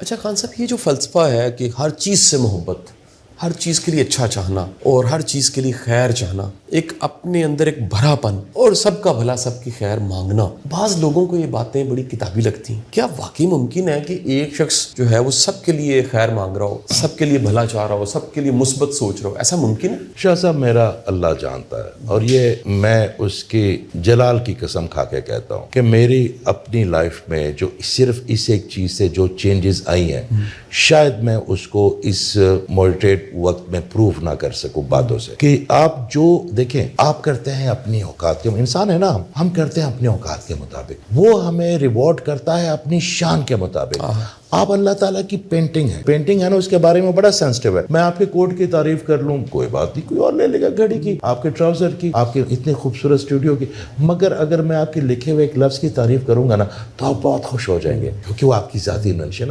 अच्छा खान साहब, ये जो फ़लसफ़ा है कि हर चीज़ से मोहब्बत, हर चीज़ के लिए अच्छा चाहना और हर चीज़ के लिए खैर चाहना, एक अपने अंदर एक भरापन और सबका भला सबकी खैर मांगना, बाज़ लोगों को ये बातें बड़ी किताबी लगती हैं। क्या वाकई मुमकिन है कि एक शख्स जो है वो सबके लिए खैर मांग रहा हो, सबके लिए भला चाह रहा हो, सबके लिए मुस्बत सोच रहा हो? ऐसा मुमकिन है? शाह साहब, मेरा अल्लाह जानता है और ये मैं उसकी जलाल की कसम खा के कहता हूँ कि मेरी अपनी लाइफ में जो सिर्फ इस एक चीज़ से जो चेंजेस आई हैं, शायद मैं उसको इस मॉडरेट वक्त में प्रूव ना कर सकूं बातों से। कि आप जो देखें, आप करते हैं अपनी औकात के, इंसान है ना, हम करते हैं अपनी औकात के मुताबिक, वो हमें रिवॉर्ड करता है अपनी शान के मुताबिक। आप अल्लाह ताला की पेंटिंग है ना, उसके बारे में बड़ा सेंसिटिव है। मैं आपके कोट की तारीफ कर लूं, कोई बात नहीं, कोई और ले लेगा घड़ी की, आपके ट्राउजर की, आपके इतने खूबसूरत स्टूडियो की, मगर अगर मैं आपके लिखे हुए एक लफ्ज़ की तारीफ करूंगा ना, तो आप बहुत खुश हो जाएंगे, क्योंकि वो आपकी ज़ाती नंश है ना।